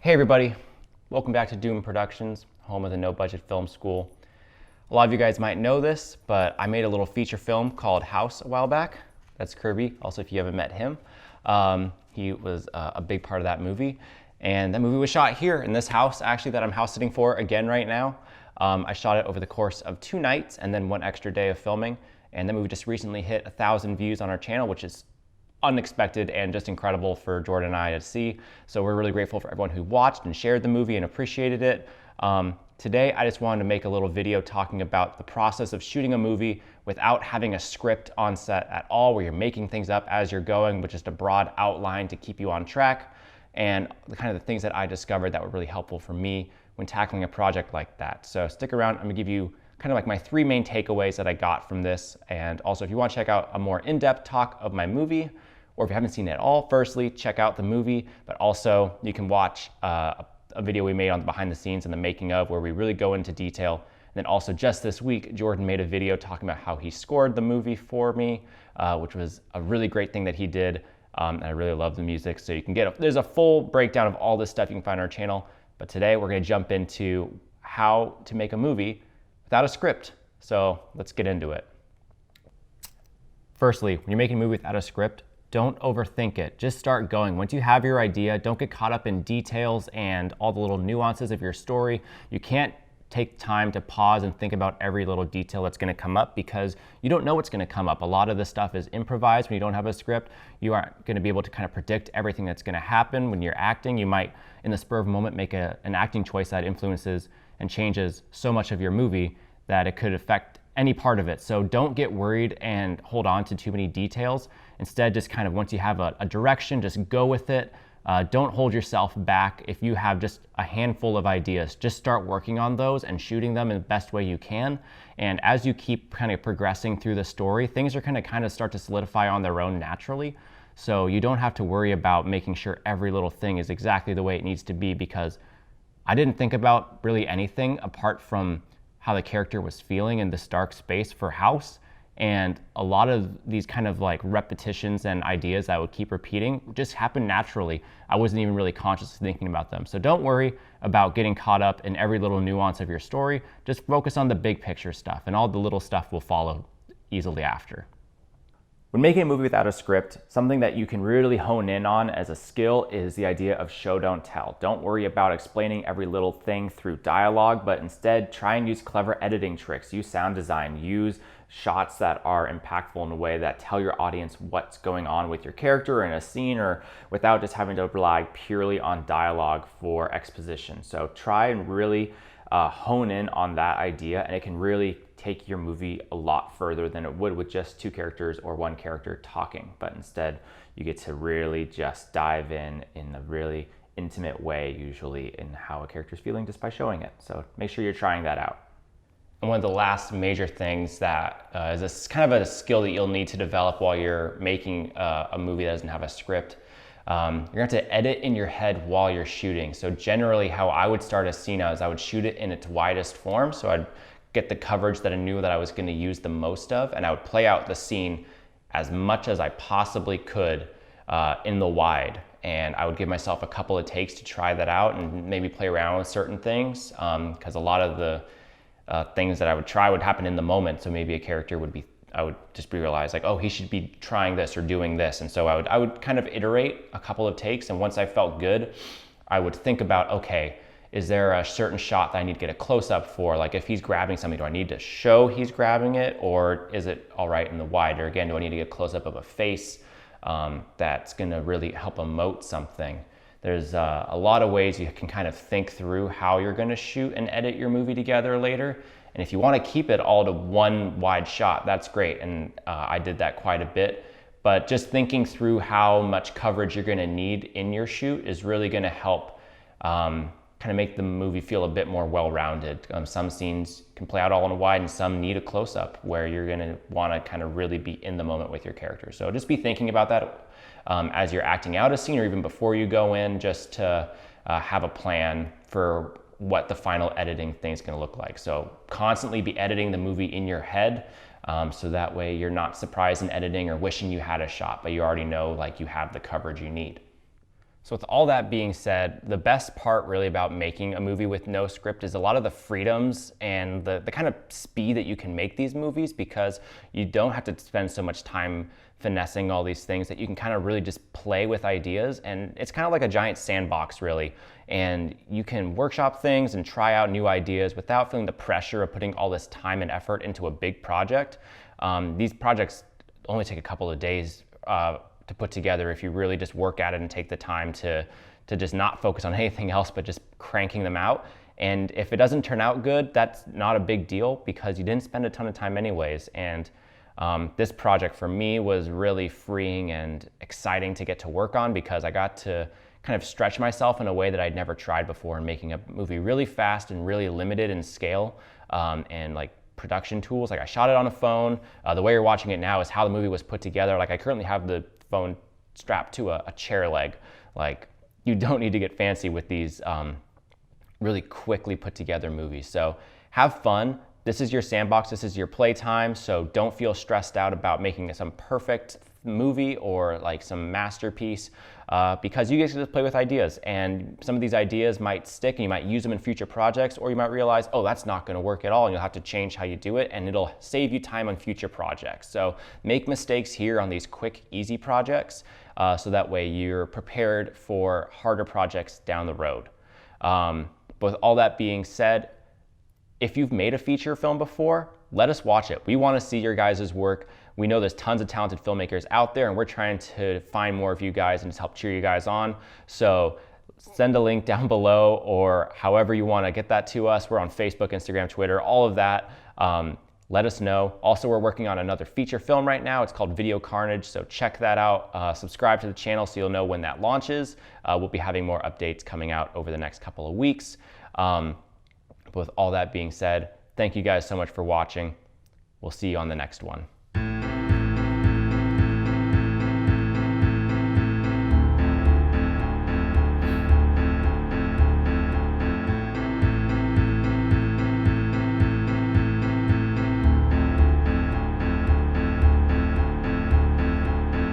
Hey everybody, welcome back to Doom Productions, home of the No Budget Film School. A lot of you guys might know this, but I made a little feature film called House a while back. That's Kirby, also if you haven't met him. He was a big part of that movie. And that movie was shot here in this house, actually, that I'm house sitting for again right now. I shot it over the course of 2 nights and then 1 extra day of filming. And that movie just recently hit 1,000 views on our channel, which is unexpected and just incredible for Jordan and I to see. So we're really grateful for everyone who watched and shared the movie and appreciated it. Today, I just wanted to make a little video talking about the process of shooting a movie without having a script on set at all, where you're making things up as you're going, with just a broad outline to keep you on track, and the kind of the things that I discovered that were really helpful for me when tackling a project like that. So stick around, I'm gonna give you kind of like my 3 main takeaways that I got from this. And also, if you want to check out a more in-depth talk of my movie, or if you haven't seen it at all, firstly, check out the movie, but also you can watch a video we made on the behind the scenes and the making of, where we really go into detail. And then also just this week, Jordan made a video talking about how he scored the movie for me, which was a really great thing that he did. And I really love the music. So you can there's a full breakdown of all this stuff you can find on our channel. But today we're gonna jump into how to make a movie without a script. So let's get into it. Firstly, when you're making a movie without a script, don't overthink it. Just start going. Once you have your idea, don't get caught up in details and all the little nuances of your story. You can't take time to pause and think about every little detail that's gonna come up, because you don't know what's gonna come up. A lot of this stuff is improvised when you don't have a script. You aren't gonna be able to kind of predict everything that's gonna happen when you're acting. You might, in the spur of a moment, make an acting choice that influences and changes so much of your movie that it could affect any part of it. So don't get worried and hold on to too many details. Instead, just kind of, once you have a direction, just go with it. Don't hold yourself back. If you have just a handful of ideas, just start working on those and shooting them in the best way you can. And as you keep kind of progressing through the story, things are gonna kind of start to solidify on their own naturally. So you don't have to worry about making sure every little thing is exactly the way it needs to be, because I didn't think about really anything apart from how the character was feeling in this dark space for House. And a lot of these kind of like repetitions and ideas I would keep repeating just happened naturally. I wasn't even really consciously thinking about them. So don't worry about getting caught up in every little nuance of your story. Just focus on the big picture stuff, and all the little stuff will follow easily after. When making a movie without a script, something that you can really hone in on as a skill is the idea of show, don't tell. Don't worry about explaining every little thing through dialogue, but instead try and use clever editing tricks, use sound design, use shots that are impactful in a way that tell your audience what's going on with your character in a scene, or without just having to rely purely on dialogue for exposition. So try and really hone in on that idea, and it can really take your movie a lot further than it would with just 2 characters or 1 character talking. But instead, you get to really just dive in a really intimate way, usually, in how a character's feeling just by showing it. So make sure you're trying that out. And one of the last major things that is kind of a skill that you'll need to develop while you're making a movie that doesn't have a script. You're gonna have to edit in your head while you're shooting. So generally how I would start a scene is I would shoot it in its widest form. So I'd get the coverage that I knew that I was gonna use the most of, and I would play out the scene as much as I possibly could in the wide. And I would give myself a couple of takes to try that out and maybe play around with certain things, because a lot of the things that I would try would happen in the moment. So maybe a character I would just realize like, oh, he should be trying this or doing this. And so I would kind of iterate a couple of takes. And once I felt good, I would think about, okay, is there a certain shot that I need to get a close up for? Like if he's grabbing something, do I need to show he's grabbing it, or is it all right in the wide? Or again, do I need to get a close up of a face that's gonna really help emote something? There's a lot of ways you can kind of think through how you're gonna shoot and edit your movie together later. And if you wanna keep it all to 1 wide shot, that's great. And I did that quite a bit. But just thinking through how much coverage you're gonna need in your shoot is really gonna help kind of make the movie feel a bit more well-rounded. Some scenes can play out all in a wide, and some need a close-up where you're gonna wanna kind of really be in the moment with your character. So just be thinking about that as you're acting out a scene, or even before you go in, just to have a plan for what the final editing thing is gonna look like. So constantly be editing the movie in your head, so that way you're not surprised in editing or wishing you had a shot, but you already know like you have the coverage you need. So with all that being said, the best part really about making a movie with no script is a lot of the freedoms and the kind of speed that you can make these movies, because you don't have to spend so much time finessing all these things, that you can kind of really just play with ideas. And it's kind of like a giant sandbox really. And you can workshop things and try out new ideas without feeling the pressure of putting all this time and effort into a big project. These projects only take a couple of days to put together if you really just work at it and take the time to just not focus on anything else but just cranking them out. And if it doesn't turn out good, that's not a big deal, because you didn't spend a ton of time anyways. And this project for me was really freeing and exciting to get to work on, because I got to kind of stretch myself in a way that I'd never tried before in making a movie really fast and really limited in scale, and like production tools. Like I shot it on a phone. The way you're watching it now is how the movie was put together. Like I currently have the phone strapped to a chair leg. Like you don't need to get fancy with these really quickly put together movies. So have fun. This is your sandbox, this is your playtime, so don't feel stressed out about making some perfect movie or like some masterpiece, because you guys can just play with ideas, and some of these ideas might stick and you might use them in future projects, or you might realize, oh, that's not gonna work at all, and you'll have to change how you do it, and it'll save you time on future projects. So make mistakes here on these quick, easy projects, so that way you're prepared for harder projects down the road. But with all that being said, if you've made a feature film before, let us watch it. We want to see your guys' work. We know there's tons of talented filmmakers out there, and we're trying to find more of you guys and just help cheer you guys on. So send a link down below, or however you want to get that to us. We're on Facebook, Instagram, Twitter, all of that. Let us know. Also, we're working on another feature film right now. It's called Video Carnage, so check that out. Subscribe to the channel so you'll know when that launches. We'll be having more updates coming out over the next couple of weeks. With all that being said, thank you guys so much for watching. We'll see you on the next one.